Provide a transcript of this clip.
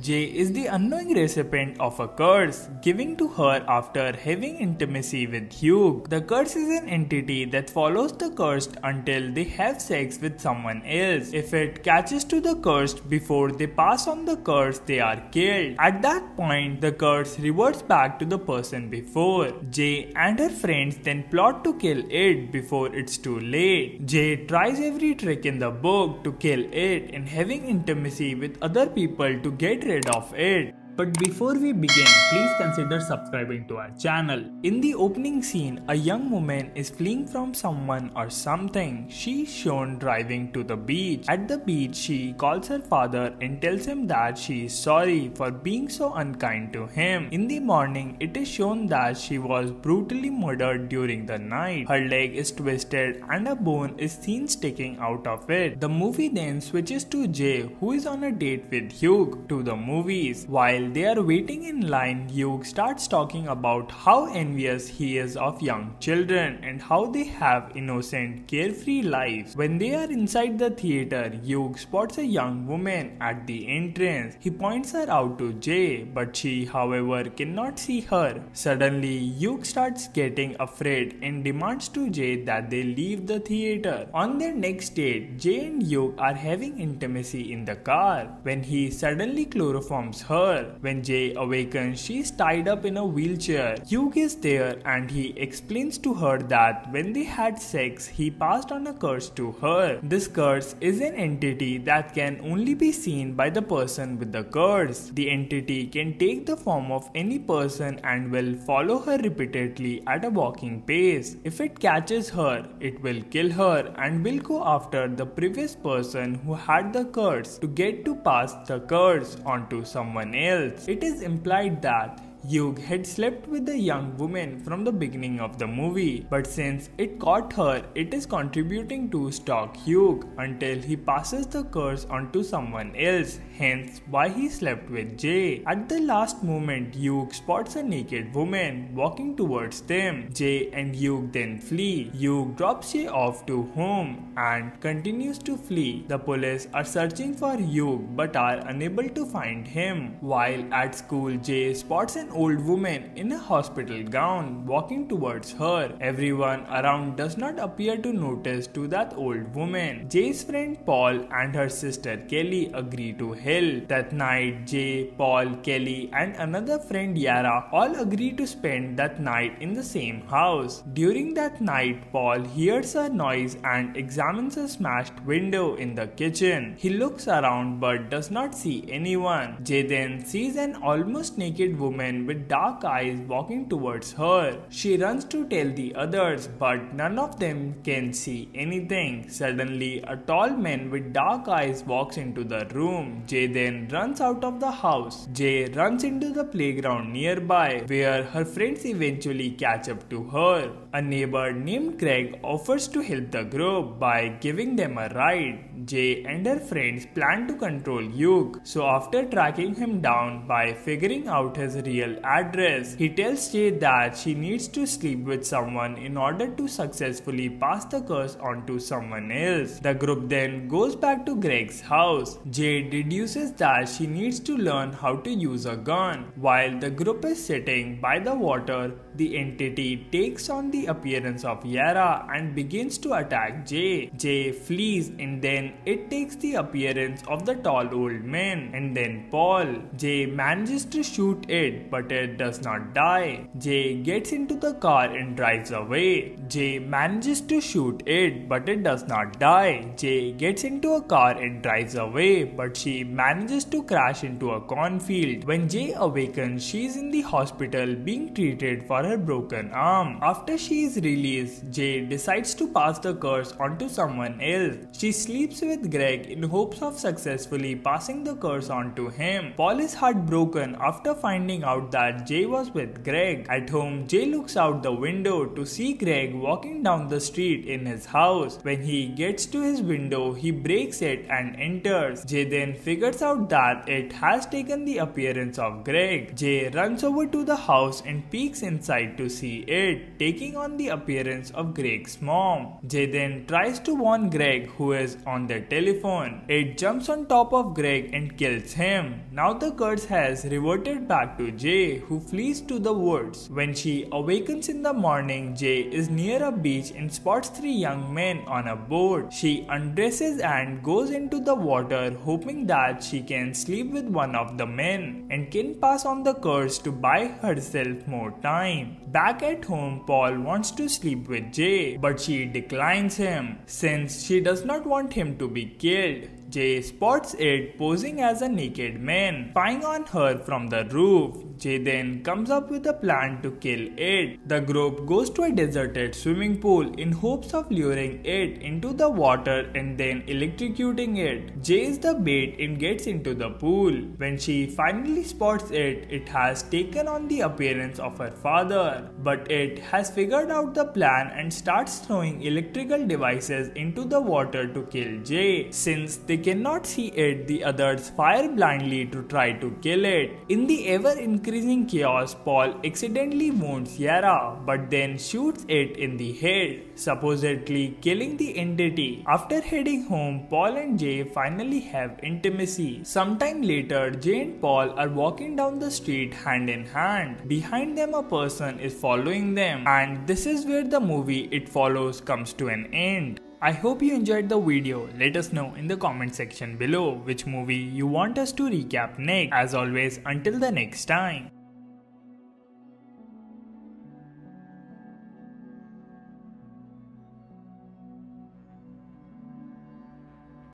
Jay is the unknowing recipient of a curse given to her after having intimacy with Hugh. The curse is an entity that follows the cursed until they have sex with someone else. If it catches to the cursed before they pass on the curse, they are killed. At that point, the curse reverts back to the person before. Jay and her friends then plot to kill it before it's too late. Jay tries every trick in the book to kill it and having intimacy with other people to get rid of it. But before we begin, please consider subscribing to our channel. In the opening scene, a young woman is fleeing from someone or something. She is shown driving to the beach. At the beach, she calls her father and tells him that she is sorry for being so unkind to him. In the morning, it is shown that she was brutally murdered during the night. Her leg is twisted and a bone is seen sticking out of it. The movie then switches to Jay, who is on a date with Hugh to the movies. While they are waiting in line, Hugh starts talking about how envious he is of young children and how they have innocent, carefree lives. When they are inside the theater, Hugh spots a young woman at the entrance. He points her out to Jay, but she, however, cannot see her. Suddenly, Hugh starts getting afraid and demands to Jay that they leave the theater. On their next date, Jay and Hugh are having intimacy in the car when he suddenly chloroforms her. When Jay awakens, she is tied up in a wheelchair. Hugh is there and he explains to her that when they had sex, he passed on a curse to her. This curse is an entity that can only be seen by the person with the curse. The entity can take the form of any person and will follow her repeatedly at a walking pace. If it catches her, it will kill her and will go after the previous person who had the curse to get to pass the curse on to someone else. It is implied that Hugh had slept with the young woman from the beginning of the movie, but since it caught her, it is contributing to stalk Hugh until he passes the curse onto someone else, hence why he slept with Jay. At the last moment, Hugh spots a naked woman walking towards them. Jay and Hugh then flee. Hugh drops Jay off to home and continues to flee. The police are searching for Hugh but are unable to find him. While at school, Jay spots an old woman in a hospital gown walking towards her. Everyone around does not appear to notice to that old woman. Jay's friend Paul and her sister Kelly agree to help. That night, Jay, Paul, Kelly and another friend Yara all agree to spend that night in the same house. During that night, Paul hears a noise and examines a smashed window in the kitchen. He looks around but does not see anyone. Jay then sees an almost naked woman with dark eyes walking towards her. She runs to tell the others, but none of them can see anything. Suddenly, a tall man with dark eyes walks into the room. Jay then runs out of the house. Jay runs into the playground nearby, where her friends eventually catch up to her. A neighbor named Greg offers to help the group by giving them a ride. Jay and her friends plan to control Hugh, so after tracking him down by figuring out his real address, he tells Jay that she needs to sleep with someone in order to successfully pass the curse on to someone else. The group then goes back to Greg's house. Jay deduces that she needs to learn how to use a gun. While the group is sitting by the water, the entity takes on the appearance of Yara and begins to attack Jay. Jay flees and then it takes the appearance of the tall old man and then Paul. Jay manages to shoot it, but it does not die. Jay gets into the car and drives away. Jay manages to shoot it, but it does not die. Jay gets into a car and drives away, but she manages to crash into a cornfield. When Jay awakens, she is in the hospital being treated for her broken arm. After she is released, Jay decides to pass the curse onto someone else. She sleeps with Greg in hopes of successfully passing the curse on to him. Paul is heartbroken after finding out that Jay was with Greg. At home, Jay looks out the window to see Greg walking down the street in his house. When he gets to his window, he breaks it and enters. Jay then figures out that it has taken the appearance of Greg. Jay runs over to the house and peeks inside outside to see it, taking on the appearance of Greg's mom. Jay then tries to warn Greg, who is on the telephone. It jumps on top of Greg and kills him. Now the curse has reverted back to Jay, who flees to the woods. When she awakens in the morning, Jay is near a beach and spots 3 young men on a boat. She undresses and goes into the water, hoping that she can sleep with one of the men and can pass on the curse to buy herself more time. Back at home, Paul wants to sleep with Jay, but she declines him since she does not want him to be killed. Jay spots it posing as a naked man, spying on her from the roof. Jay then comes up with a plan to kill it. The group goes to a deserted swimming pool in hopes of luring it into the water and then electrocuting it. Jay is the bait and gets into the pool. When she finally spots it, it has taken on the appearance of her father, but it has figured out the plan and starts throwing electrical devices into the water to kill Jay. Since they cannot see it, the others fire blindly to try to kill it. In the ever-increasing chaos, Paul accidentally wounds Yara, but then shoots it in the head, supposedly killing the entity. After heading home, Paul and Jay finally have intimacy. Sometime later, Jay and Paul are walking down the street hand in hand. Behind them, a person is following them, and this is where the movie It Follows comes to an end. I hope you enjoyed the video. Let us know in the comment section below which movie you want us to recap next. As always, until the next time.